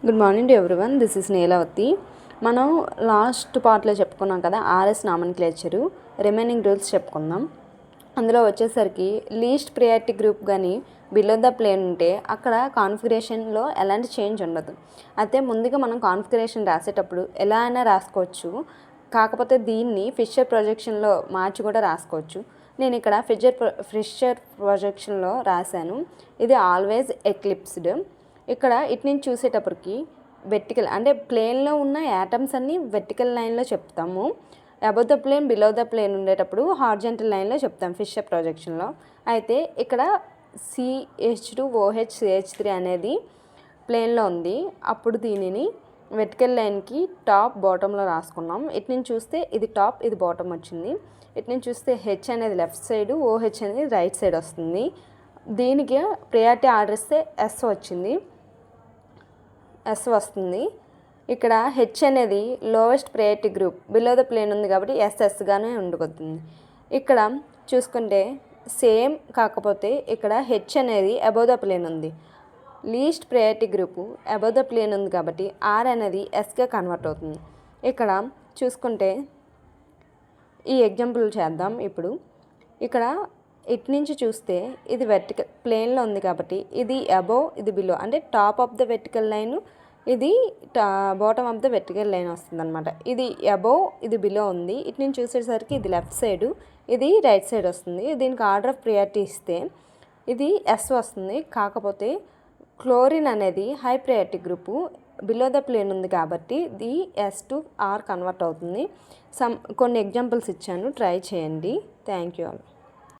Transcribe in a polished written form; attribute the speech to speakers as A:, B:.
A: Good morning to everyone. This is Neelavathi. మనం last పార్ట్లో చెప్పుకున్నాం కదా, ఆర్ఎస్ నామన్క్లేచరు రిమైనింగ్ రూల్స్ చెప్పుకుందాం. అందులో వచ్చేసరికి లీస్ట్ ప్రియారిటీ గ్రూప్ కానీ బిలో ద ప్లేన్ ఉంటే అక్కడ కాన్ఫిగరేషన్లో ఎలాంటి చేంజ్ ఉండదు. అయితే ముందుగా మనం కాన్ఫిగరేషన్ రాసేటప్పుడు ఎలా అయినా రాసుకోవచ్చు, కాకపోతే దీన్ని ఫిషర్ ప్రొజెక్షన్లో మార్చి కూడా రాసుకోవచ్చు. నేను ఇక్కడ ఫిషర్ ప్రొజెక్షన్లో రాశాను. ఇది ఆల్వేస్ ఎక్లిప్స్డ్. ఇక్కడ ఇటు నుంచి చూసేటప్పటికి వెర్టికల్ అంటే ప్లేన్లో ఉన్న యాటమ్స్ అన్నీ వెర్టికల్ లైన్లో చెప్తాము. Above the plane below the plane ఉండేటప్పుడు హార్జెంటల్ లైన్లో చెప్తాం ఫిషర్ ప్రొజెక్షన్లో. అయితే ఇక్కడ CH2OH CH3 అనేది ప్లేన్లో ఉంది. అప్పుడు దీనిని వెర్టికల్ లైన్కి టాప్ బాటంలో రాసుకున్నాం. ఇటు నుంచి చూస్తే ఇది టాప్, ఇది బాటమ్ వచ్చింది. ఇటు నుంచి చూస్తే H అనేది లెఫ్ట్ సైడ్, OH అనేది రైట్ సైడ్ వస్తుంది. దీనికి ప్రియారిటీ ఆర్డర్ ఇస్తే S వచ్చింది, S వస్తుంది. ఇక్కడ H అనేది lowest priority group, below the plane ఉంది కాబట్టి SSగానే ఉండిపోతుంది. ఇక్కడ చూసుకుంటే సేమ్, కాకపోతే ఇక్కడ H అనేది అబౌవ్ ద ప్లేన్ ఉంది. Least priority group above the plane ఉంది కాబట్టి R అనేది Sగా కన్వర్ట్ అవుతుంది. ఇక్కడ చూసుకుంటే ఈ ఎగ్జాంపుల్ చేద్దాం. ఇప్పుడు ఇక్కడ ఇటు నుంచి చూస్తే ఇది వెర్టికల్ ప్లేన్లో ఉంది కాబట్టి ఇది అబోవ్, ఇది బిలో, అంటే top of the vertical line, ఇది bottom of the vertical line వస్తుంది అనమాట. ఇది అబోవ్, ఇది బిలో ఉంది. ఇటు నుంచి చూసేసరికి ఇది లెఫ్ట్ సైడు, ఇది రైట్ సైడ్ వస్తుంది. దీనికి ఆర్డర్ ఆఫ్ ప్రియారిటీ ఇస్తే ఇది S వస్తుంది. కాకపోతే క్లోరిన్ అనేది high priority group, below the plane ఉంది కాబట్టి ఇది S to R కన్వర్ట్ అవుతుంది. కొన్ని ఎగ్జాంపుల్స్ ఇచ్చాను, ట్రై చేయండి. Thank you all.